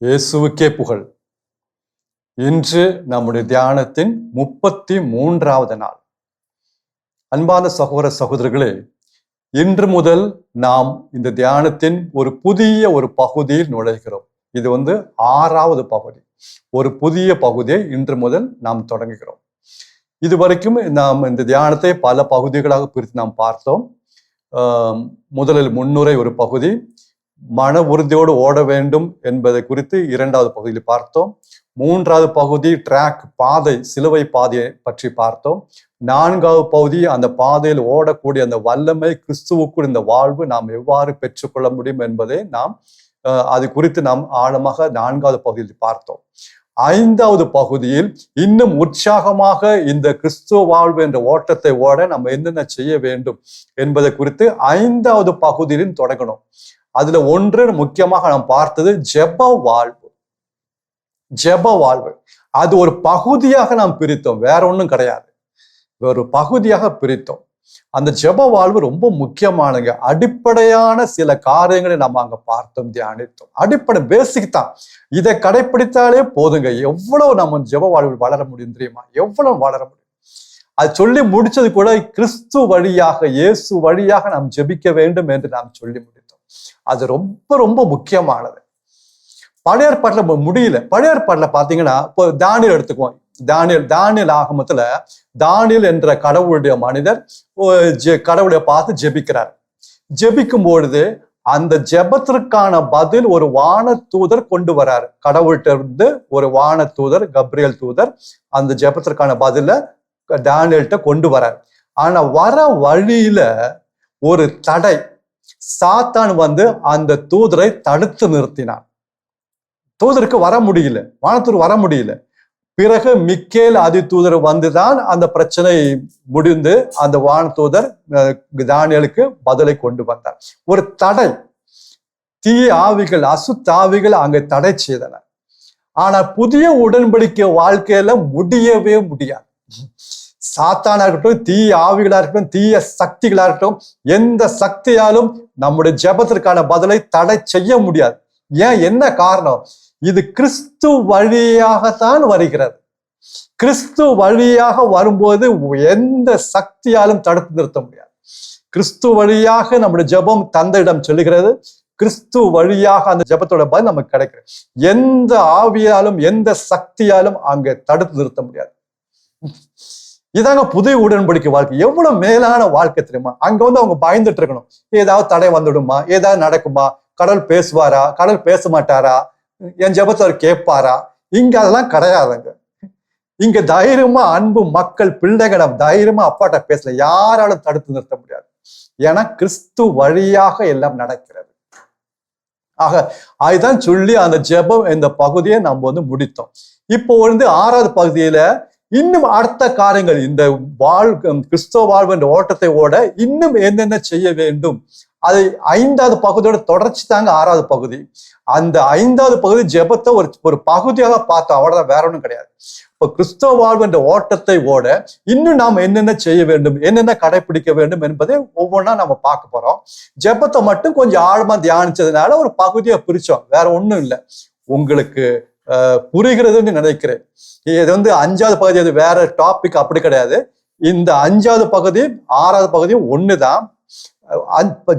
இயேசுவுக்கே புகழ். இன்று நம்முடைய தியானத்தின் 33வது நாள். அன்பான சகோதர சகோதரர்களே, இன்று முதல் நாம் இந்த தியானத்தின் ஒரு புதிய பகுதியில் நுழைகிறோம். இது 6வது பகுதி. ஒரு புதிய பகுதியை இன்று முதல் நாம் தொடங்குகிறோம். இதுவரைக்கும் நாம் இந்த தியானத்தை பல பகுதிகளாக பிரித்து நாம் பார்த்தோம். முதலில் முன்னுரை ஒரு பகுதி, மன உறுதியோடு ஓட வேண்டும் என்பதை குறித்து 2வது பகுதியில் பார்த்தோம். 3வது பகுதி ட்ராக், பாதை, சிலுவை பாதையை பற்றி பார்த்தோம். 4வது பகுதி அந்த பாதையில் ஓடக்கூடிய அந்த வல்லமை, கிறிஸ்துவுக்குள் இந்த வாழ்வு நாம் எவ்வாறு பெற்றுக்கொள்ள முடியும் என்பதை அது குறித்து நாம் ஆழமாக 4வது பகுதியில் பார்த்தோம். 5வது பகுதியில் இன்னும் உற்சாகமாக இந்த கிறிஸ்துவ வாழ்வு என்ற ஓட்டத்தை ஓட நம்ம என்னென்ன செய்ய வேண்டும் என்பதை குறித்து 5வது பகுதியிலும் தொடங்கணும். அதுல ஒன்று முக்கியமாக நாம் பார்த்தது ஜெப வாழ்வு. ஜெப வாழ்வு அது ஒரு பகுதியாக நாம் பிரித்தோம், வேற ஒன்றும் கிடையாது, ஒரு பகுதியாக பிரித்தோம். அந்த ஜெப வாழ்வு ரொம்ப முக்கியமானங்க. அடிப்படையான சில காரியங்களை நம்ம அங்க பார்த்தோம், தியானித்தோம். அடிப்படை பேசிக் தான். இதை கடைப்பிடித்தாலே போதுங்க, எவ்வளவு நம்ம ஜெப வாழ்வில் வளர முடியும் தெரியுமா? எவ்வளவு வளர முடியும். அது சொல்லி முடிச்சது கூட கிறிஸ்து வழியாக, இயேசு வழியாக நாம் ஜெபிக்க வேண்டும் என்று நாம் சொல்லி முடித்தோம். அது ரொம்ப ரொம்ப முக்கியமானது. பழைய ஏற்பாட்டுல முடியல. பழைய ஏற்பாட்டுல பாத்தீங்கன்னா, இப்போ தானியேல் எடுத்துக்குவோம். தானியேல் ஆகமத்துல தானியேல் என்ற கடவுளுடைய மனிதர் கடவுளை பார்த்து ஜெபிக்கிறார். ஜெபிக்கும் பொழுது அந்த ஜெபத்திற்கான பதில் ஒரு வானதூதர் கொண்டு வராரு. கடவுள்கிட்ட இருந்து ஒரு வானதூதர், கப்ரியேல் தூதர், அந்த ஜெபத்திற்கான பதில தானியேல்கிட்ட கொண்டு வரார். ஆனா வர வழியில ஒரு தடை, சாத்தான் அந்த தூதரை தடுத்து நிறுத்தினான். தூதருக்கு வர முடியல, வானதூதர் வர முடியல. பிறகு மிக்கேல் ஆதி தூதர் வந்துதான் அந்த பிரச்சனை முடிந்து அந்த வானதூதர் தானியேலுக்கு பதிலை கொண்டு வந்தார். ஒரு தடை, தீய ஆவிகள், அசுத்த ஆவிகள் அங்கே தடை செய்தன. ஆனா புதிய உடன்படிக்கை வாழ்க்கையில முடியவே முடியாது. சாத்தானா இருக்கட்டும், தீய ஆவிகளா இருக்கட்டும், தீய சக்திகளா இருக்கட்டும், எந்த சக்தியாலும் நம்முடைய ஜெபத்திற்கான பதிலை தடை செய்ய முடியாது. ஏன்? என்ன காரணம்? இது கிறிஸ்து வழியாகத்தான் வருகிறது. கிறிஸ்து வழியாக வரும்போது எந்த சக்தியாலும் தடுத்து நிறுத்த முடியாது. கிறிஸ்து வழியாக நம்முடைய ஜெபம் தந்தையிடம் சொல்லுகிறது. கிறிஸ்து வழியாக அந்த ஜெபத்தோட பதில் நமக்கு கிடைக்கிறது. எந்த ஆவியாலும் எந்த சக்தியாலும் அங்க தடுத்து நிறுத்த முடியாது. இதாங்க புதிய உடன்படிக்கை வாழ்க்கை. எவ்வளவு மேலான வாழ்க்கை தெரியுமா? அங்க அவங்க பயந்துட்டு இருக்கணும். ஏதாவது தடை வந்துடுமா? ஏதாவது நடக்குமா? கடவுள் பேசுவாரா? கடவுள் பேச மாட்டாரா? என் ஜெபத்தை அவர் கேட்பாரா? இங்க அதெல்லாம் கிடையாதுங்க. இங்க தைரியமா அன்பு மக்கள், பிள்ளைகள் தைரியமா அப்பாட்ட பேசல, யாராலும் தடுத்து நிறுத்த முடியாது. ஏன்னா கிறிஸ்து வழியாக எல்லாம் நடக்கிறது. ஆக அதுதான் சொல்லி அந்த ஜெபம் இந்த பகுதியை நம்ம முடித்தோம். இப்போ 6வது பகுதியில இன்னும் அடுத்த காரியங்கள், இந்த கிறிஸ்தவ வாழ்வு என்ற ஓட்டத்தை ஓட இன்னும் என்னென்ன செய்ய வேண்டும், அது 5வது பகுதியோட தொடர்ச்சி தாங்க 6வது பகுதி. அந்த 5வது பகுதி ஜெபத்தை ஒரு பகுதியாக பார்த்தோம், அவ்வளவுதான், வேற ஒன்றும் கிடையாது. இப்போ கிறிஸ்தவ வாழ்வு என்ற ஓட்டத்தை ஓட இன்னும் நாம் என்னென்ன செய்ய வேண்டும், என்னென்ன கடைபிடிக்க வேண்டும் என்பதை ஒவ்வொன்றா நம்ம பார்க்க போறோம். ஜெபத்தை மட்டும் கொஞ்சம் ஆழமா தியானிச்சதுனால ஒரு பகுதியை பிரிச்சோம், வேற ஒண்ணும் இல்லை. உங்களுக்கு புரிகிறதுன்னு நினைக்கிறேன். இது 5வது பகுதி, அது வேற டாபிக், அப்படி கிடையாது. இந்த 5வது பகுதி 6வது பகுதியும் ஒண்ணுதான்.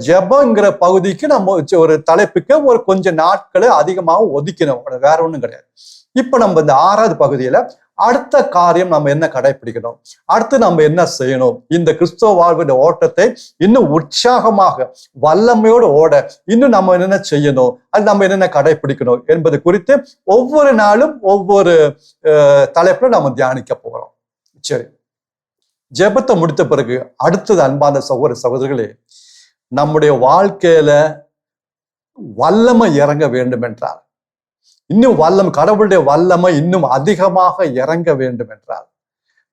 ஜெபங்கிற பகுதிக்கு நம்ம ஒரு தலைப்புக்கு கொஞ்சம் நாட்களை அதிகமாக ஒதுக்கணும், வேற ஒண்ணும் கிடையாது. இப்ப நம்ம இந்த 6வது பகுதியில அடுத்த காரியம் நம்ம என்ன கடைபிடிக்கணும், அடுத்து நம்ம என்ன செய்யணும், இந்த கிறிஸ்தவ வாழ்வின் ஓட்டத்தை இன்னும் உற்சாகமாக வல்லமையோடு ஓட இன்னும் நம்ம என்னென்ன செய்யணும், அது நம்ம என்னென்ன கடைபிடிக்கணும் என்பது குறித்து ஒவ்வொரு நாளும் ஒவ்வொரு தலைப்புல நம்ம தியானிக்க போகிறோம். சரி, ஜெபத்தை முடித்த பிறகு அடுத்தது அன்பான சகோதர சகோதரிகளே, நம்முடைய வாழ்க்கையில வல்லமை இறங்க வேண்டும் என்றால், இன்னும் கடவுளுடைய வல்லமை இன்னும் அதிகமாக இறங்க வேண்டும் என்றால்,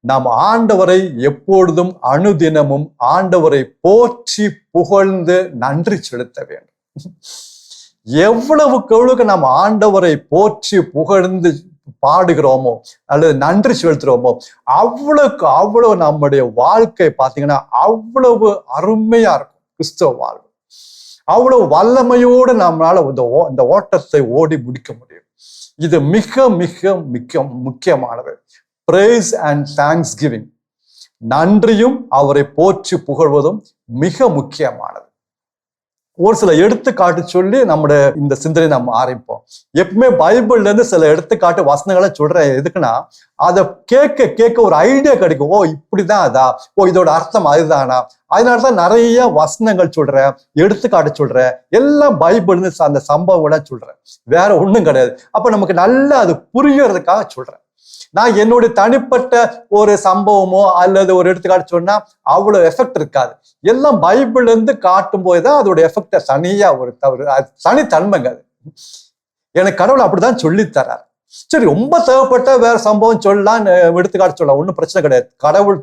நாம் ஆண்டவரை எப்பொழுதும் அனுதினமும் ஆண்டவரை போற்றி புகழ்ந்து நன்றி செலுத்த வேண்டும். எவ்வளவுக்கு நாம் ஆண்டவரை போற்றி புகழ்ந்து பாடுகிறோமோ அல்லது நன்றி செலுத்துறோமோ, அவ்வளவு நம்முடைய வாழ்க்கை பார்த்தீங்கன்னா அவ்வளவு அருமையா இருக்கும் கிறிஸ்தவ வாழ்வு. அவ்வளவு வல்லமையோடு நம்மளால இந்த ஓட்டத்தை ஓடி முடிக்க முடியும். இது மிக மிக மிக முக்கியமானது. praise and thanksgiving, நன்றியும் அவரை போற்றி புகழ்வதும் மிக முக்கியமானது. ஒரு சில எடுத்துக்காட்டு சொல்லி நம்முடைய இந்த சிந்தனை நம்ம ஆரம்பிப்போம். எப்பவுமே பைபிள்ல இருந்து சில எடுத்துக்காட்டு வசனங்களை சொல்றேன். எதுக்குன்னா அதை கேட்க கேட்க ஒரு ஐடியா கிடைக்கும். ஓ இப்படிதான் அதா, ஓ இதோட அர்த்தம் அதுதானா. அதனாலதான் நிறைய வசனங்கள் சொல்றேன், எடுத்துக்காட்டு சொல்றேன். எல்லாம் பைபிள்னு அந்த சம்பவங்களை சொல்றேன், வேற ஒண்ணும் கிடையாது. அப்ப நமக்கு நல்லா அது புரியறதுக்காக சொல்றேன். நான் என்னுடைய தனிப்பட்ட ஒரு சம்பவமோ அல்லது ஒரு எடுத்துக்காட்டு சொன்னா அவ்வளவு எஃபெக்ட் இருக்காது. எல்லாம் பைபிள்ல இருந்து காட்டும் போதுதான் அதோட எஃபெக்ட தனியா ஒரு தனித்தன்மைங்க. அது எனக்கு கடவுள் அப்படிதான் சொல்லி தர்றார். சரி, ரொம்ப தேவைப்பட்ட வேற சம்பவம் சொல்லலாம், எடுத்துக்காட்டு சொல்லலாம், ஒன்றும் பிரச்சனை கிடையாது. கடவுள்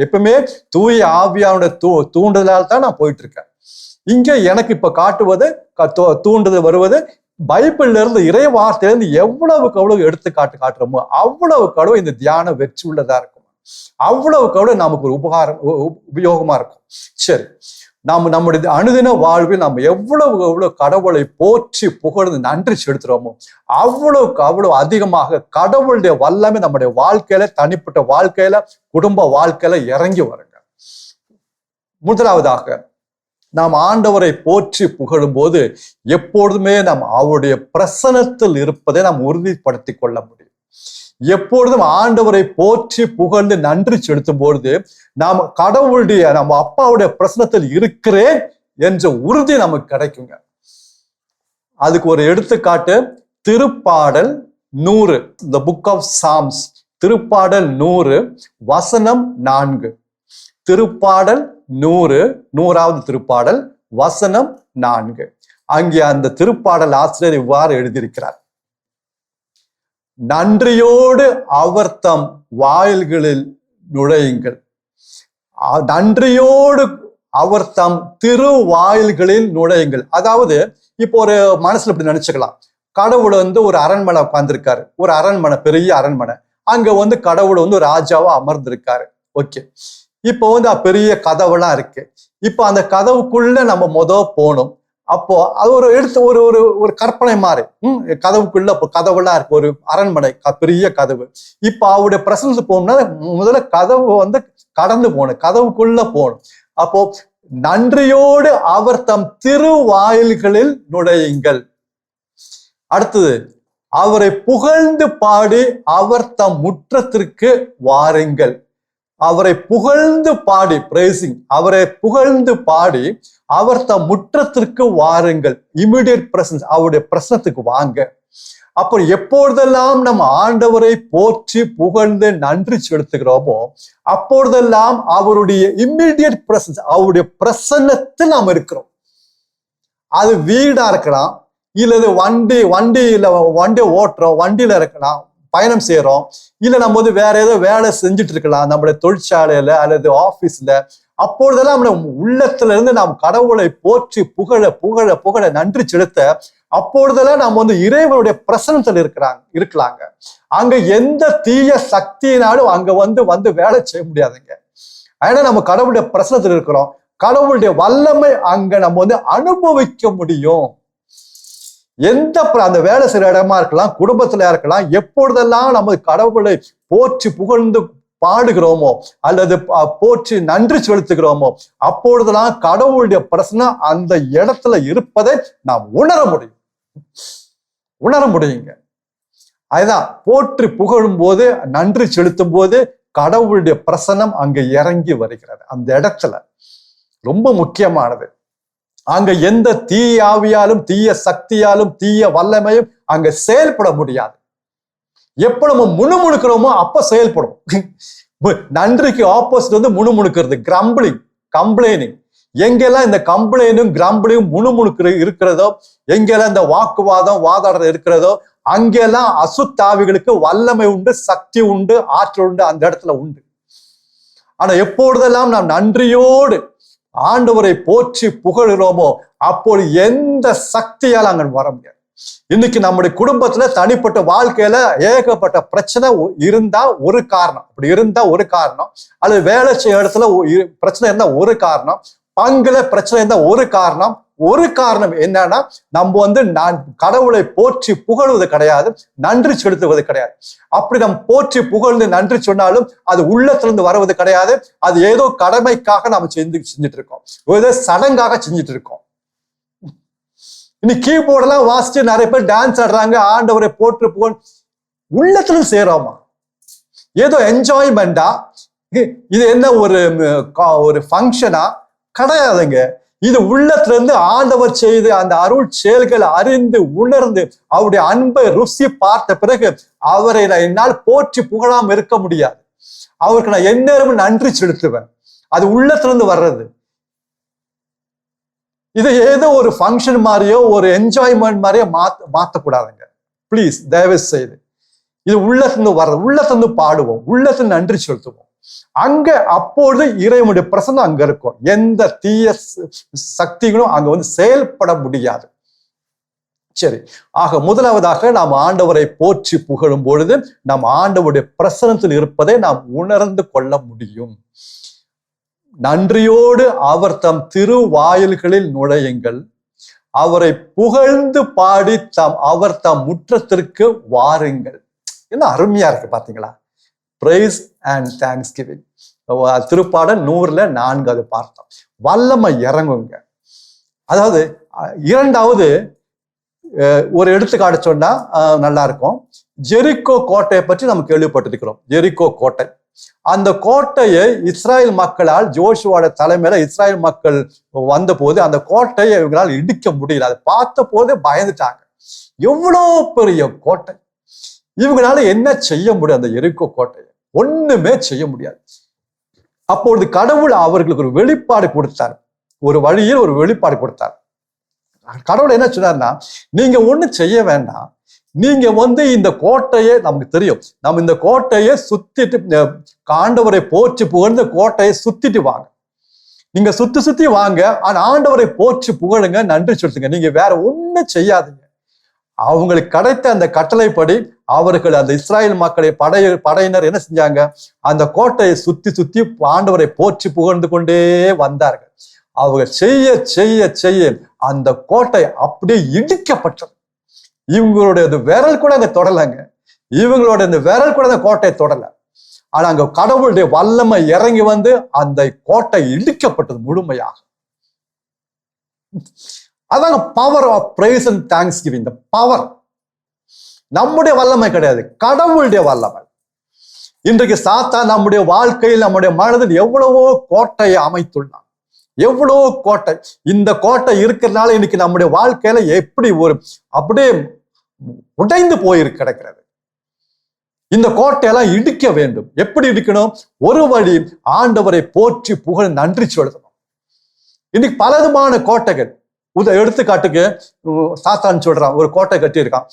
எப்பவுமே தூய ஆவியானுடைய தூண்டுதலால் தான் நான் போயிட்டு இருக்கேன். இங்க எனக்கு இப்ப காட்டுவது தூண்டுதல் வருவது பைபிள்ல இருந்து, இறை வார்த்தையிலிருந்து எவ்வளவுக்கு அவ்வளவு எடுத்துக்காட்டு காட்டுறோமோ அவ்வளவுக்கு அவ்வளவு இந்த தியானம் வெற்றி உள்ளதா இருக்கும். அவ்வளவுக்கு அவ்வளவு நமக்கு ஒரு உபயோகமா இருக்கும். சரி, நம்முடைய அனுதின வாழ்வில் நம்ம எவ்வளவு கடவுளை போற்றி புகழ்ந்து நன்றி செலுத்துறோமோ அவ்வளவுக்கு அவ்வளவு அதிகமாக கடவுளுடைய வல்லமை நம்முடைய வாழ்க்கையில, தனிப்பட்ட வாழ்க்கையில, குடும்ப வாழ்க்கையில இறங்கி வருங்க. முதலாவதாக நாம் ஆண்டவரை போற்றி புகழும் போது எப்பொழுதுமே நாம் அவருடைய பிரசன்னத்தில் இருப்பதை நாம் உறுதிப்படுத்தி கொள்ள முடியும். எப்பொழுதும் ஆண்டவரை போற்றி புகழ்ந்து நன்றி செலுத்தும் பொழுது நாம் கடவுளுடைய, நம்ம அப்பாவுடைய பிரசன்னத்தில் இருக்கிறேன் என்ற உறுதி நமக்கு கிடைக்குங்க. அதுக்கு ஒரு எடுத்துக்காட்டு திருப்பாடல் 100, the book of Psalms, திருப்பாடல் 100 வசனம் 4. திருப்பாடல் 100, 100வது திருப்பாடல் வசனம் 4. அங்கே அந்த திருப்பாடல் ஆசிரியர் இவ்வாறு எழுதியிருக்கிறார்: நன்றியோடு அவர் தம் வாயில்களில் நுழையுங்கள். நன்றியோடு அவர் தம் திருவாயில்களில் நுழையுங்கள். அதாவது இப்போ ஒரு மனசுல இப்படி நினைச்சுக்கலாம், கடவுள் ஒரு அரண்மனை உட்கார்ந்துருக்காரு, ஒரு அரண்மனை, பெரிய அரண்மனை. அங்க கடவுள் ஒரு ராஜாவா அமர்ந்திருக்காரு. ஓகே, இப்போ பெரிய கதவுலாம் இருக்கு. இப்போ அந்த கதவுக்குள்ள நம்ம போகணும். அப்போ அது ஒரு கற்பனை மாதிரி, கதவுக்குள்ள கதவுலாம் இருக்கு, ஒரு அரண்மனை பெரிய கதவு. இப்போ அவருடைய பிரசன்ஸ் போகணும்னா முதல்ல கதவு கடந்து போகணும், கதவுக்குள்ள போகணும். அப்போ நன்றியோடு அவர் தம் திருவாயில்களில் நுழையுங்கள். அடுத்தது, அவரை புகழ்ந்து பாடி அவர் தம் முற்றத்திற்கு வாருங்கள். அவரை புகழ்ந்து பாடி, பிரைசிங், அவரை புகழ்ந்து பாடி அவர் தம் முற்றத்திற்கு வாருங்கள். இமிடியேட் பிரசன்ஸ், அவருடைய பிரசனத்துக்கு வாங்க. அப்புறம் எப்பொழுதெல்லாம் நம்ம ஆண்டவரை போற்றி புகழ்ந்து நன்றி செலுத்துகிறோமோ அப்பொழுதெல்லாம் அவருடைய இம்மிடியேட் பிரசன்ஸ், அவருடைய பிரசன்னத்தில் நாம் இருக்கிறோம். அது வீடா இருக்கலாம், இல்லது வண்டி ஓட்டுறோம், வண்டியில இருக்கலாம், பயணம் செய்யறோம், இல்ல நம்ம வேற ஏதோ வேலை செஞ்சுட்டு இருக்கலாம், நம்முடைய தொழிற்சாலையில அல்லது ஆபீஸ்ல. அப்பொழுதெல்லாம் நம்ம உள்ளத்துல இருந்து நாம் கடவுளை போற்றி புகழ புகழ புகழ நன்றி செலுத்த அப்பொழுதெல்லாம் நம்ம இறைவனுடைய பிரசன்னத்தில் இருக்கலாங்க. அங்க எந்த தீய சக்தியினாலும் அங்க வந்து வேலை செய்ய முடியாதுங்க. ஏன்னா நம்ம கடவுளுடைய பிரசன்னத்தில் இருக்கிறோம். கடவுளுடைய வல்லமை அங்க நம்ம அனுபவிக்க முடியும். அந்த வேலை செய்யற இடமா இருக்கலாம், குடும்பத்துல இருக்கலாம், எப்பொழுதெல்லாம் நம்ம கடவுளை போற்றி புகழ்ந்து பாடுகிறோமோ அல்லது போற்றி நன்றி செலுத்துகிறோமோ அப்பொழுதெல்லாம் கடவுளுடைய பிரசன்னம் அந்த இடத்துல இருப்பதை நாம் உணர முடியுங்க. அதுதான் போற்றி புகழும் போது, நன்றி செலுத்தும் போது கடவுளுடைய பிரசன்னம் அங்க இறங்கி வருகிறது. அந்த இடத்துல ரொம்ப முக்கியமானது. அங்க எந்த தீய ஆவியாலும், தீய சக்தியாலும், தீய வல்லமையும் அங்க செயல்பட முடியாது. எப்ப நம்ம முணுமுணுக்கிறோமோ அப்ப செயல்படும். நன்றிக்கு ஆப்போசிட் முணுமுணுக்கிறது, கிரம்பிளிங், கம்ப்ளைனிங். எங்கெல்லாம் இந்த கம்ப்ளைனும் கிரம்பிளியும் இருக்கிறதோ, எங்கெல்லாம் இந்த வாக்குவாதம் வாதாடுறது இருக்கிறதோ அங்கெல்லாம் அசுத்தாவிகளுக்கு வல்லமை உண்டு, சக்தி உண்டு, ஆற்றல் உண்டு, அந்த இடத்துல உண்டு. ஆனா எப்பொழுதெல்லாம் நாம் நன்றியோடு ஆண்டவரை போற்றி புகழுகிறோமோ அப்போது எந்த சக்தியால் அங்க வர முடியாது. இன்னைக்கு நம்முடைய குடும்பத்துல தனிப்பட்ட வாழ்க்கையில ஏகப்பட்ட பிரச்சனை இருந்தா ஒரு காரணம், அப்படி இருந்தா ஒரு காரணம், அல்லது வேலை செய்ய இடத்துல பிரச்சனை இருந்தா ஒரு காரணம், பங்குல பிரச்சனை இருந்தா ஒரு காரணம் என்னன்னா, நம்ம நான் கடவுளை போற்றி புகழ்வது கிடையாது, நன்றி செலுத்துவது கிடையாது. அப்படி நம்ம போற்றி புகழ்ந்து நன்றி சொன்னாலும் அது உள்ளத்திலிருந்து வருவது கிடையாது. அது ஏதோ கடமைக்காக நம்ம செஞ்சுட்டு இருக்கோம், ஏதோ சடங்காக செஞ்சுட்டு இருக்கோம். இன்னைக்கு கீபோர்டெல்லாம் வாசிச்சு நிறைய பேர் டான்ஸ் ஆடுறாங்க, ஆண்டவரை போற்று புகழ். உள்ளத்துல சேரோமா? ஏதோ என்ஜாய்மெண்டா? இது என்ன ஒரு ஃபங்க்ஷனா? கிடையாதுங்க. இது உள்ளத்துல இருந்து ஆண்டவர் செய்து அந்த அருள் செயல்களை அறிந்து உணர்ந்து அவருடைய அன்பை ருசி பார்த்த பிறகு அவரை என்னால் போற்றி புகழாம இருக்க முடியாது. அவருக்கு நான் எந்நேரமும் நன்றி செலுத்துவேன். அது உள்ளத்துல இருந்து வர்றது. இது ஏதோ ஒரு ஃபங்க்ஷன் மாதிரியோ ஒரு என்ஜாய்மெண்ட் மாதிரியோ மாத்தக்கூடாதுங்க. பிளீஸ், தயவு செய்து. இது உள்ளத்திலிருந்து வர்றது. உள்ளத்திலிருந்து பாடுவோம், உள்ளத்துல நன்றி செலுத்துவோம். அங்க அப்பொழுது இறைவனுடைய பிரசன்னம் அங்க இருக்கும். எந்த தீய சக்திகளும் அங்க செயல்பட முடியாது. சரி, ஆக முதலாவதாக நாம் ஆண்டவரை போற்றி புகழும் பொழுது நாம் ஆண்டவருடைய பிரசன்னத்தில் இருப்பதை நாம் உணர்ந்து கொள்ள முடியும். நன்றியோடு அவர் தம் திருவாயில்களில் நுழையுங்கள், அவரை புகழ்ந்து பாடி அவர் தம் முற்றத்திற்கு வாருங்கள். என்ன அருமையா இருக்கு பாத்தீங்களா? Praise and thanksgiving. திருப்பாடல் 104 பார்த்தோம். வல்லமை இறங்குங்க. அதாவது இரண்டாவது ஒரு எடுத்துக்காட்டு சொன்னா நல்லா இருக்கும். ஜெரிக்கோ கோட்டையை பற்றி நம்ம கேள்விப்பட்டிருக்கிறோம். ஜெரிக்கோ கோட்டை, அந்த கோட்டையை இஸ்ராயல் மக்களால், ஜோஷுவோட தலைமையில இஸ்ராயல் மக்கள் வந்த போது அந்த கோட்டையை இவங்களால் இடிக்க முடியல. அதை பார்த்த போதே பயந்துட்டாங்க. எவ்வளோ பெரிய கோட்டை! இவங்களால என்ன செய்ய முடியும்? அந்த எரிக்கோ கோட்டையை ஒண்ணுமே செய்ய முடியாது. அப்பொழுது கடவுள் அவர்களுக்கு ஒரு வெளிப்பாடு கொடுத்தார். ஒரு வழியில் ஒரு வெளிப்பாடு கொடுத்தார். கடவுள் என்ன சொன்னார்னா, நீங்க ஒண்ணு செய்ய வேண்டாம், நீங்க இந்த கோட்டையை, நமக்கு தெரியும், நம்ம இந்த கோட்டையை சுத்திட்டு ஆண்டவரை போற்றி புகழ்ந்து கோட்டையை சுத்திட்டு வாங்க. நீங்க சுத்தி வாங்க. ஆனா ஆண்டவரை போற்றி புகழுங்க, நன்றி சொல்லுங்க. நீங்க வேற ஒண்ணு செய்யாதீங்க. அவங்களுக்கு கிடைத்த அந்த கட்டளைப்படி அவர்கள் அந்த இஸ்ராயல் மக்களை படையினர் என்ன செஞ்சாங்க? அந்த கோட்டையை சுத்தி ஆண்டவரை போற்றி புகழ்ந்து கொண்டே வந்தார்கள். அவங்க செய்ய அந்த கோட்டை அப்படியே இடிக்கப்பட்டது. இவங்களுடைய விரல் கூட அங்க தொடலைங்க. இவங்களோட இந்த விரல் கூட அந்த கோட்டையை தொடல. ஆனா அங்க கடவுளுடைய வல்லமை இறங்கி அந்த கோட்டை இடிக்கப்பட்டது முழுமையாக. அதாங்க power of praise and thanksgiving. இந்த பவர் நம்முடைய வல்லமை கிடையாது, கடவுளுடைய வல்லமை. இன்றைக்கு சாத்தான் நம்முடைய வாழ்க்கையில், நம்முடைய மனதில் எவ்வளவோ கோட்டையை அமைத்துள்ளான். எவ்வளவோ கோட்டை. இந்த கோட்டை இருக்கிறதுனால இன்னைக்கு நம்முடைய வாழ்க்கையில எப்படி அப்படியே உடைந்து போயிருக்கு கிடக்கிறது. இந்த கோட்டையெல்லாம் இடிக்க வேண்டும். எப்படி இடிக்கணும்? ஒரு வழி, ஆண்டவரை போற்றி புகழ் நன்றி சொல்லணும். இன்னைக்கு பலவிதமான கோட்டைகள். எடுத்துக்காட்டுக்கு சாத்தான் சொல்றான், ஒரு கோட்டை கட்டி இருக்கான்,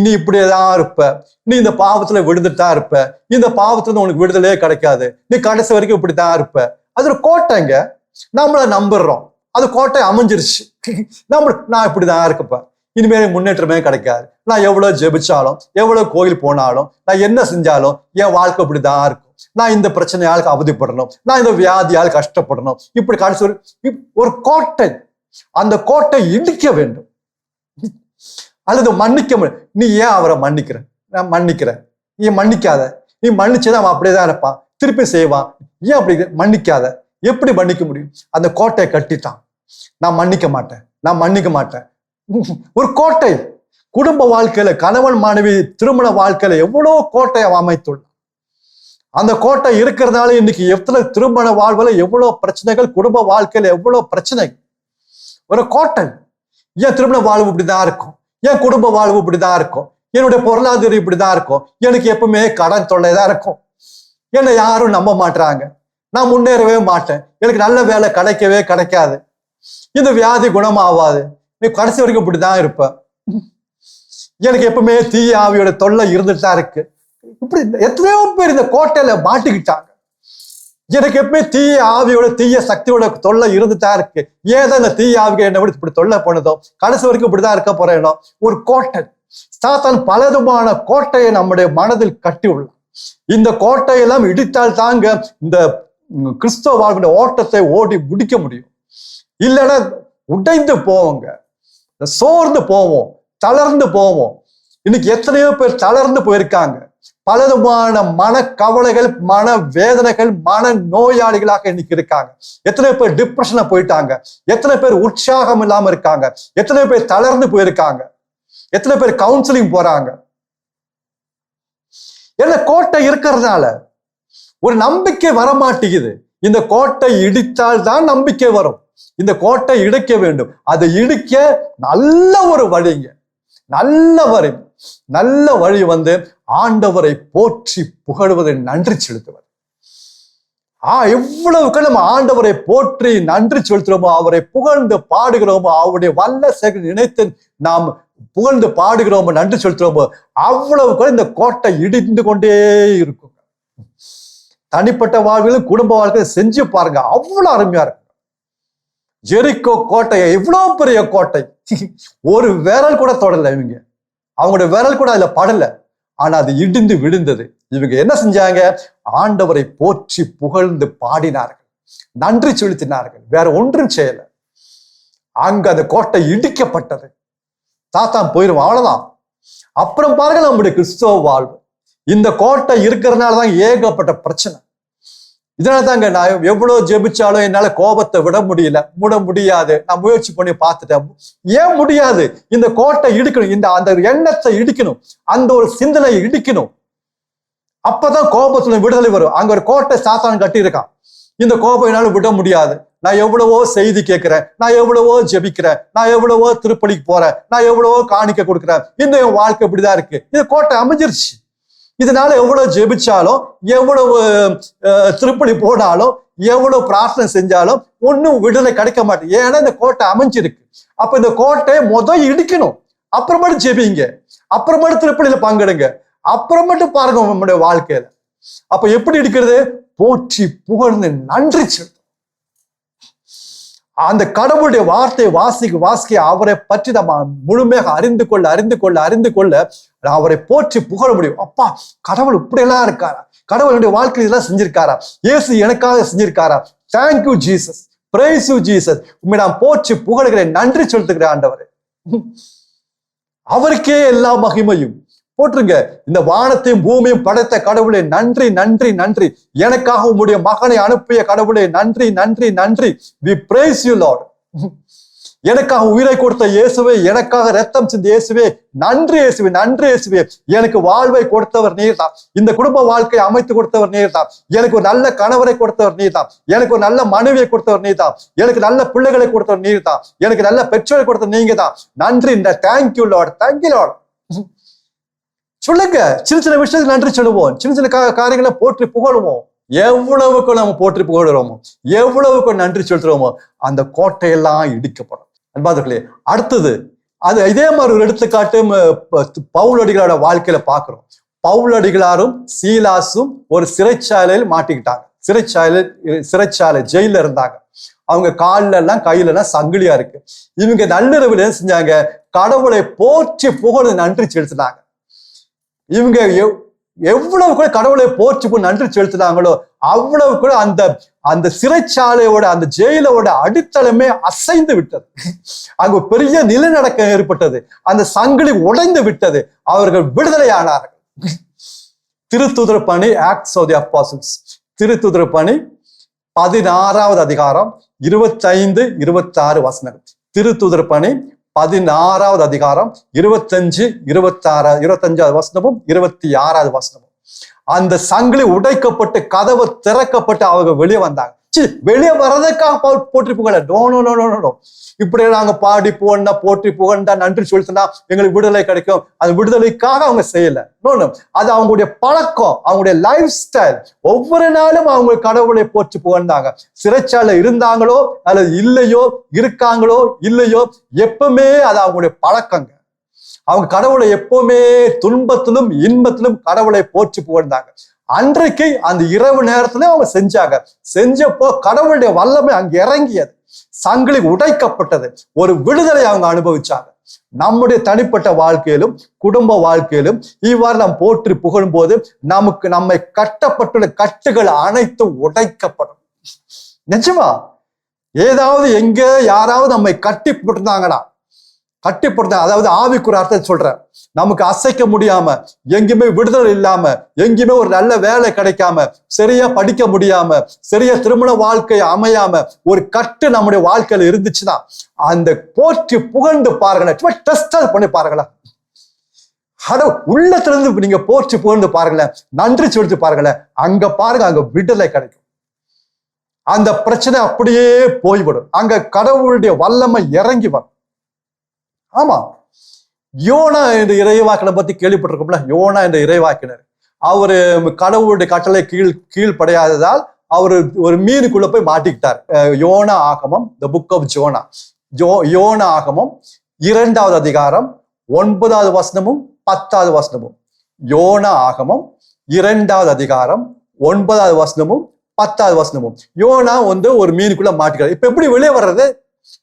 நீ இப்படியேதான் இருப்ப, நீ இந்த பாவத்துல விழுந்துட்டா இருப்ப, இந்த பாவத்துல உனக்கு விடுதலையே கிடைக்காது, நீ கடைசி வரைக்கும் இப்படித்தான் இருப்ப. அது ஒரு கோட்டைங்க. நம்மள நம்புறோம், அது கோட்டை அமைஞ்சிருச்சு. நான் இப்படிதான் இருக்கப்ப, இனிமேல் முன்னேற்றமே கிடைக்காது, நான் எவ்வளவு ஜெபிச்சாலும் எவ்வளவு கோயில் போனாலும் நான் என்ன செஞ்சாலும் என் வாழ்க்கை இப்படிதான் இருக்கும், நான் இந்த பிரச்சனையால் அவதிப்படணும், நான் இந்த வியாதியால் கஷ்டப்படணும், இப்படி கடைசி ஒரு கோட்டை. அந்த கோட்டை இடிக்க வேண்டும். அல்லது மன்னிக்க முடியும். நீ ஏன் அவரை மன்னிக்கிற? நான் மன்னிக்கிறேன். நீ மன்னிக்காத. நீ மன்னிச்சதான் அவன் அப்படியேதான் இருப்பான், திருப்பி செய்வான். ஏன் அப்படி மன்னிக்காத? எப்படி மன்னிக்க முடியும்? அந்த கோட்டையை கட்டிட்டான். நான் மன்னிக்க மாட்டேன். ஒரு கோட்டை. குடும்ப வாழ்க்கையில, கணவன் மனைவி திருமண வாழ்க்கையில எவ்வளவு கோட்டையை அமைத்துள்ளான். அந்த கோட்டை இருக்கிறதுனால இன்னைக்கு எவ்வளவு திருமண வாழ்வுல எவ்வளவு பிரச்சனைகள், குடும்ப வாழ்க்கையில எவ்வளவு பிரச்சனைகள். ஒரு கோட்டை. என் திருமண வாழ்வு இப்படிதான் இருக்கும், என் குடும்ப வாழ்வு இப்படிதான் இருக்கும், என்னுடைய பொருளாதாரம் இப்படிதான் இருக்கும், எனக்கு எப்பவுமே கடன் தொல்லைதான் இருக்கும், என்னை யாரும் நம்ப மாட்டாங்க, நான் முன்னேறவே மாட்டேன், எனக்கு நல்ல வேலை கிடைக்காது, இந்த வியாதி குணமாவாது, நீ கடைசி வரைக்கும் இப்படிதான் இருப்ப, எனக்கு எப்பவுமே தீய ஆவியோட தொல்லை இருந்துட்டு தான் இருக்கு. இப்படி எத்தனையோ பேர் இந்த கோட்டையில மாட்டிக்கிட்டாங்க. எனக்கு எப்பவுமே தீய ஆவியோட தீய சக்தியோட தொல்லை இருந்துட்டா இருக்கு, ஏதோ இந்த தீய ஆவிகள் என்ன விட இப்படி தொல்லை பண்ணுதோ, கடைசி வரைக்கும் இப்படிதான் இருக்க போறேனோ. ஒரு கோட்டை. சாத்தான் பலவிதமான கோட்டையை நம்முடைய மனதில் கட்டி உள்ளான். இந்த கோட்டையெல்லாம் இடித்தால் தாங்க இந்த கிறிஸ்தவ வாழ்வின் ஓட்டத்தை ஓடி முடிக்க முடியும். இல்லைன்னா உடைந்து போவோங்க, சோர்ந்து போவோம், தளர்ந்து போவோம். இன்னைக்கு எத்தனையோ பேர் தளர்ந்து போயிருக்காங்க. பலவிதமான மன கவலைகள், மன வேதனைகள், மன நோயாளிகளாக இன்னைக்கு இருக்காங்க. எத்தனை பேர் டிப்ரெஷனா போயிட்டாங்க, எத்தனை பேர் உற்சாகம் இல்லாம இருக்காங்க, எத்தனை பேர் தளர்ந்து போயிருக்காங்க, எத்தனை பேர் கவுன்சிலிங் போறாங்க. என்ன கோட்டை இருக்கிறதுனால ஒரு நம்பிக்கை வரமாட்டேங்குது. இந்த கோட்டை இடித்தால் தான் நம்பிக்கை வரும். இந்த கோட்டை இடிக்க வேண்டும். அதை இடிக்க நல்ல ஒரு வழிங்க, நல்ல வழி ஆண்டவரை போற்றி புகழ்வதை நன்றி செலுத்துவது. எவ்வளவுக்கு நம்ம ஆண்டவரை போற்றி நன்றி செலுத்துறோமோ, அவரை புகழ்ந்து பாடுகிறோமோ, அவருடைய வல்ல செயல்களை நினைத்து நாம் புகழ்ந்து பாடுகிறோமோ, நன்றி செலுத்துறோமோ, அவ்வளவுக்கு இந்த கோட்டை இடிந்து கொண்டே இருக்கும். தனிப்பட்ட வாழ்விலும் குடும்ப வாழ்க்கையிலும் செஞ்சு பாருங்க, அவ்வளவு அருமையா இருக்கும். ஜெரிக்கோ கோட்டையை, எவ்வளவு பெரிய கோட்டை, ஒரு விரல் கூட தொடல, அவங்களுடைய விரல் கூட அதுல படல. ஆனா அது இடிந்து விழுந்தது. இவங்க என்ன செஞ்சாங்க? ஆண்டவரை போற்றி புகழ்ந்து பாடினார்கள், நன்றி செலுத்தினார்கள், வேற ஒன்றும் செய்யல. அங்க அந்த கோட்டை இடிக்கப்பட்டது. தாத்தான் போயிடும், அவ்வளவுதான். அப்புறம் பாருங்க நம்முடைய கிறிஸ்தவ வாழ்வு. இந்த கோட்டை இருக்கிறதுனாலதான் ஏகப்பட்ட பிரச்சனை. இதனாலதாங்க நான் எவ்வளவு ஜெபிச்சாலும் என்னால கோபத்தை விட முடியாது. நான் முயற்சி பண்ணி பார்த்துட்டேன். ஏன் முடியாது? இந்த கோட்டை இடிக்கணும், அந்த எண்ணத்தை இடிக்கணும், அந்த ஒரு சிந்தனையை இடிக்கணும். அப்பதான் கோபத்துல விடுதலை வரும். அங்க ஒரு கோட்டை சாத்தான் கட்டி இருக்கான். இந்த கோபம் என்னால விட முடியாது. நான் எவ்வளவோ செய்தி கேட்கிறேன், நான் எவ்வளவோ ஜெபிக்கிறேன், நான் எவ்வளவோ திருப்பலிக்கு போறேன், நான் எவ்வளவோ காணிக்க கொடுக்குறேன், இன்னும் என் வாழ்க்கை இப்படிதான் இருக்கு. இது கோட்டை அமைஞ்சிருச்சு. இதனால எவ்வளவு ஜெபிச்சாலும், எவ்வளவு திருப்பலி போனாலும், எவ்வளவு பிரார்த்தனை செஞ்சாலும் ஒன்னும் விடுதலை கிடைக்க மாட்டேங்குது. ஏன்னா இந்த கோட்டை அமைஞ்சிருக்கு. அப்ப இந்த கோட்டையை இடிக்கணும், அப்புறமேட்டு ஜெபிங்க, அப்புறமேட்டு திருப்பலியில பங்கெடுங்க, அப்புறமேட்டு பாருங்க நம்முடைய வாழ்க்கையில. அப்ப எப்படி இடிக்கிறது? போற்றி புகழ்ந்து நன்றி செலுத்தும். அந்த கடவுளுடைய வார்த்தையை வாசிக்க அவரை பற்றி நம்ம முழுமையாக அறிந்து கொள்ள அவரை போற்றி புகழ முடியும். அப்பா, கடவுள் இப்படியெல்லாம் இருக்காரா? கடவுளுடைய வாழ்க்கையில் இதெல்லாம் செஞ்சிருக்காரா? இயேசு எனக்காக செஞ்சிருக்காரா? Thank you Jesus, praise you Jesus. உண்மை நான் போற்றி புகழுகிறேன், நன்றி செலுத்துகிறேன் ஆண்டவரே. அவருக்கே எல்லா மகிமையும். போட்டுருங்க, இந்த வானத்தையும் பூமியும் படைத்த கடவுளே நன்றி நன்றி நன்றி. எனக்காக உம்முடைய மகனை அனுப்பிய கடவுளே நன்றி நன்றி நன்றி. We praise you Lord. எனக்காக உயிரை கொடுத்த இயேசுவே, எனக்காக ரத்தம் சிந்த இயேசுவே, நன்றி இயேசுவே, நன்றி இயேசுவே. எனக்கு வாழ்வை கொடுத்தவர் நீர் தான், இந்த குடும்ப வாழ்க்கையை அமைத்து கொடுத்தவர் நீர் தான், எனக்கு ஒரு நல்ல கணவரை கொடுத்தவர் நீர் தான், எனக்கு ஒரு நல்ல மனைவியை கொடுத்தவர் நீர் தான், எனக்கு நல்ல பிள்ளைகளை கொடுத்தவர் நீர் தான், எனக்கு நல்ல பெற்றோரை கொடுத்தவர் நீங்க தான். நன்றி, இந்த தேங்க்யூ லார்ட், தேங்க்யூ லார்ட். சொல்லுங்க, சின்ன சின்ன விஷயத்துக்கு நன்றி சொல்லுவோம், சின்ன சின்ன காரியங்களை போற்றி புகழுவோம். எவ்வளவுக்கு நம்ம போற்றி புகழுறோமோ, எவ்வளவுக்கு நன்றி செலுத்துறோமோ, அந்த கோட்டையெல்லாம் இடிக்கப்படும். அன்பார்களே, அடுத்தது அது இதே மாதிரி ஒரு எடுத்துக்காட்டு பவுலடிகளோட வாழ்க்கையில பாக்குறோம். பவுலடிகளாரும் சீலாசும் ஒரு சிறைச்சாலையில் மாட்டிக்கிட்டாங்க. சிறைச்சாலை ஜெயில இருந்தாங்க. அவங்க காலில எல்லாம் கையில எல்லாம் சங்கிலியா இருக்கு. இவங்க நள்ளிரவுல செஞ்சாங்க, கடவுளை போற்றி புகழ் நன்றி செலுத்தினாங்க. இவங்க எவ்வளவு கூட கடவுளை போற்றி நன்றி செலுத்தினாங்களோ அவ்வளவு கூட அந்த சிறைச்சாலையோட, அந்த ஜெயிலோட அடித்தளமே அசைந்து விட்டது. அங்கு பெரிய நிலநடுக்கம் ஏற்பட்டது. அந்த சங்கிலி உடைந்து விட்டது. அவர்கள் விடுதலை ஆனார்கள். திருத்துதர் பணி, ஆக்ட்ஸ் ஆஃப் தி அப்போஸ்டல்ஸ், திருத்துதர் பணி 16வது அதிகாரம் 25, 26 வசனங்கள். திருத்துதர் பணி 16வது அதிகாரம் 25, 25வது வசனமும் 26வது வசனமும். அந்த சங்கிலி உடைக்கப்பட்டு கதவு திறக்கப்பட்டு அவங்க வெளியே வந்தாங்க. வெளியே வர்றதுக்காக போற்றி புகழ நோ. இப்படியே நாங்க பாடி புகழ்ந்தா, போற்றி புகழ்ந்தா, நன்றி செலுத்தினா எங்களுக்கு விடுதலை கிடைக்கும், அது விடுதலைக்காக அவங்க செய்யல. அது அவங்களுடைய பழக்கம், அவங்களுடைய லைஃப் ஸ்டைல். ஒவ்வொரு நாளும் அவங்க கடவுளை போற்றி புகழ்ந்தாங்க. சிறைச்சாலை இருந்தாங்களோ அல்லது இல்லையோ, இருக்காங்களோ இல்லையோ, எப்பவுமே அது அவங்களுடைய பழக்கங்க. அவங்க கடவுளை எப்பவுமே துன்பத்திலும் இன்பத்திலும் கடவுளை போற்றி புகழ்ந்தாங்க. அன்றைக்கு அந்த இரவு நேரத்துல அவங்க செஞ்சப்போ கடவுளுடைய வல்லமை அங்க இறங்கியது. சங்கிலி உடைக்கப்பட்டது. ஒரு விடுதலை அவங்க அனுபவிச்சாங்க. நம்முடைய தனிப்பட்ட வாழ்க்கையிலும் குடும்ப வாழ்க்கையிலும் இவ்வாறு நாம் போற்றி புகழும் போது நம்மை கட்டப்பட்டுள்ள கட்டுகள் அனைத்தும் உடைக்கப்படும். நிஜமா ஏதாவது எங்க யாராவது நம்மை கட்டி போட்டிருந்தாங்களா, கட்டி போட்டிருந்தாங்க, அதாவது ஆவிக்குரிய அர்த்தத்தை சொல்றேன், நமக்கு அசைக்க முடியாம, எங்கேயுமே விடுதலை இல்லாம, எங்கேயுமே ஒரு நல்ல வேலை கிடைக்காம, சரியா படிக்க முடியாம, சரியா திருமண வாழ்க்கை அமையாம ஒரு கட்டு நம்முடைய வாழ்க்கையில இருந்துச்சுன்னா அந்த போற்றி புகழ்ந்து பாருங்களேன், டெஸ்ட் பண்ணி பாருங்களேன். உள்ளத்துல இருந்து நீங்க போற்றி புகழ்ந்து பாருங்களேன், நன்றி செலுத்தி பாருங்களேன், அங்க பாருங்க, அங்க விடுதலை கிடைக்கும். அந்த பிரச்சனை அப்படியே போய்விடும். அங்க கடவுளுடைய வல்லமை இறங்கி வரும். ஆமா, யோனா என்ற இறைவாக்கினை பத்தி கேள்விப்பட்டிருக்கோம்ல. யோனா என்ற இறைவாக்கினர், அவரு கடவுளுடைய கட்டளை கீழ்ப்படையாததால் அவரு ஒரு மீனுக்குள்ள போய் மாட்டிக்கிட்டார். யோனா ஆகமம், த புக் ஆஃப் ஜோனா, யோனா ஆகமம் 2வது அதிகாரம் 9வது வசனமும் 10வது வசனமும். யோனா ஆகமம் 2வது அதிகாரம் 9வது வசனமும் 10வது வசனமும். யோனா ஒரு மீனுக்குள்ள மாட்டிக்கிறார். இப்ப எப்படி வெளியே வர்றது?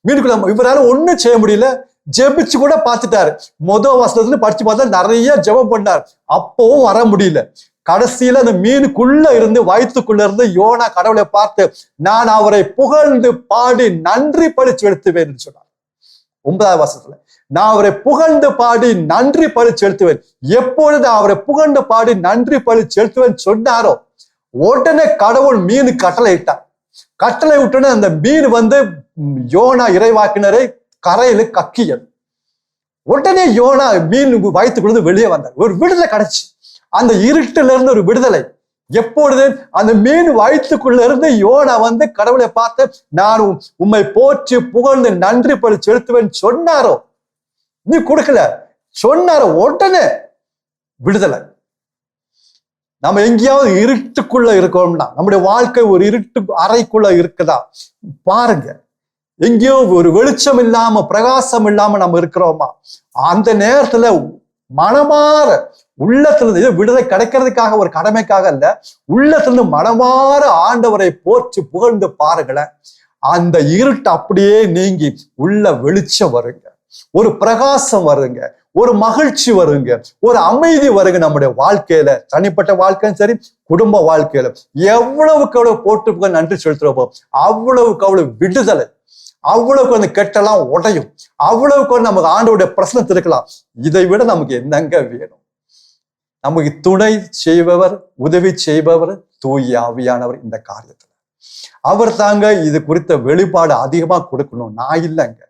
மீனுக்குள்ள இவரால ஒண்ணும் செய்ய முடியல. ஜெபிச்சு கூட பார்த்துட்டாரு. முதல் வசனத்துல படிச்சு பார்த்தா நிறைய ஜெபம் பண்ணார், அப்பவும் வர முடியல. கடைசியில அந்த மீனுக்குள்ள இருந்து, வயிற்றுக்குள்ள இருந்து யோனா கடவுளை பார்த்து, நான் அவரை புகழ்ந்து பாடி நன்றி பலி செலுத்துவேன் சொன்னார். 9வது வசனத்துல, நான் அவரை புகழ்ந்து பாடி நன்றி பலி செலுத்துவேன். எப்பொழுது அவரை புகழ்ந்து பாடி நன்றி பலி செலுத்துவேன் சொன்னாரோ உடனே கடவுள் மீனு கட்டளை இட்டார். கட்டளை விட்டோன்னே அந்த மீன் யோனா இறைவாக்கினரை கரையில கக்கியது. உடனே யோனா மீன் வயிற்றுக்குள்ள வெளியே வந்தார். ஒரு விடுதலை கிடைச்சு, அந்த இருட்டுல இருந்து ஒரு விடுதலை. எப்பொழுது அந்த மீன் வயிற்றுக்குள்ள இருந்து யோனா கடவுளை பார்த்து, நான் உம்மை போற்றி புகழ்ந்து நன்றி பலி செலுத்துவேன் சொன்னாரோ, நீ கொடுக்கல சொன்னாரோ, உடனே விடுதலை. நம்ம எங்கேயாவது இருட்டுக்குள்ள இருக்கோம்னா, நம்முடைய வாழ்க்கை ஒரு இருட்டு அறைக்குள்ள இருக்குதா பாருங்க. எங்கேயோ ஒரு வெளிச்சம் இல்லாம, பிரகாசம் இல்லாம நம்ம இருக்கிறோமா, அந்த நேரத்துல மனமாற உள்ளத்திலிருந்து, விடுதலை கிடைக்கிறதுக்காக ஒரு கடமைக்காக அல்ல, உள்ளத்திலிருந்து மனமாற ஆண்டவரை போற்றி புகழ்ந்து பாருங்களேன். அந்த இருட்டு அப்படியே நீங்கி உள்ள வெளிச்சம் வருங்க, ஒரு பிரகாசம் வருங்க, ஒரு மகிழ்ச்சி வருங்க, ஒரு அமைதி வருங்க. நம்முடைய வாழ்க்கையில, தனிப்பட்ட வாழ்க்கையும் சரி, குடும்ப வாழ்க்கையில எவ்வளவுக்கு எவ்வளவு போட்டு நன்றி செலுத்துறப்போ அவ்வளவுக்கு அவ்வளவு விடுதலை, அவ்வளவுக்கு அந்த கெட்டெல்லாம் உடையும், அவ்வளவுக்கு நமக்கு ஆண்டவருடைய பிரசனத்தில் இருக்கலாம். இதை விட நமக்கு என்னங்க வேணும்? நமக்கு துணை செய்பவர், உதவி செய்பவர் தூய ஆவியானவர். இந்த காரியத்துல அவர் தாங்க இது குறித்த வெளிப்பாடு அதிகமா கொடுக்கணும். நான் இல்லைங்க,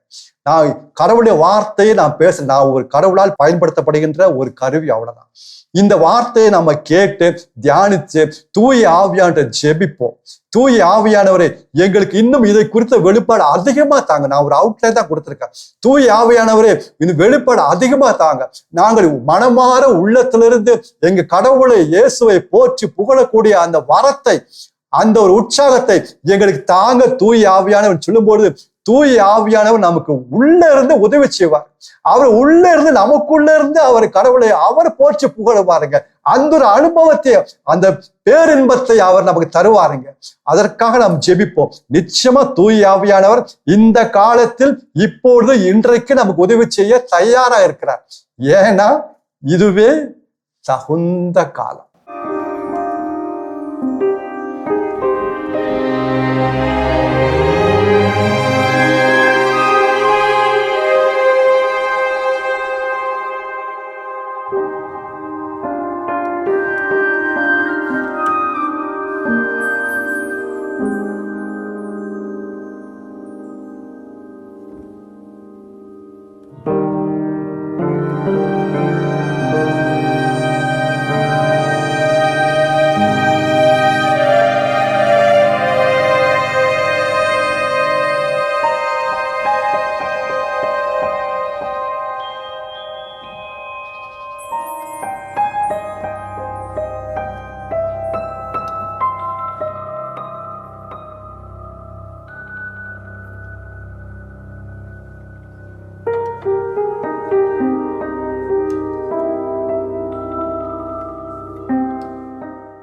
நான் கடவுளுடைய வார்த்தையை நான் நான் ஒரு கடவுளால் பயன்படுத்தப்படுகின்ற ஒரு கருவி, அவ்வளவுதான். இந்த வார்த்தையை நம்ம கேட்டு தியானிச்சு தூய ஆவியானவரை ஜெபிப்போம். தூய ஆவியானவரை எங்களுக்கு இன்னும் இதை குறித்த வெளிப்பாடு அதிகமா தாங்க. நான் ஒரு அவுட்லைன் தான் கொடுத்திருக்கேன். தூய ஆவியானவரே இன்னும் வெளிப்பாடு அதிகமா தாங்க. நாங்கள் மனமாற உள்ளத்திலிருந்து எங்க கடவுளை இயேசுவை போற்றி புகழக்கூடிய அந்த வரத்தை, அந்த ஒரு உற்சாகத்தை எங்களுக்கு தாங்க தூய ஆவியானவர் சொல்லும்போது, தூய ஆவியானவர் நமக்கு உள்ள இருந்து உதவி செய்வார். அவர் உள்ள இருந்து நமக்குள்ள இருந்து அவர் கடவுளை அவர் போற்றி புகழுவாருங்க. அந்த ஒரு அனுபவத்தை, அந்த பேரின்பத்தை அவர் நமக்கு தருவாருங்க. அதற்காக நாம் ஜெபிப்போம். நிச்சயமா தூய ஆவியானவர் இந்த காலத்தில், இப்பொழுது, இன்றைக்கு நமக்கு உதவி செய்ய தயாரா இருக்கிறார். ஏன்னா இதுவே தகுந்த காலம்.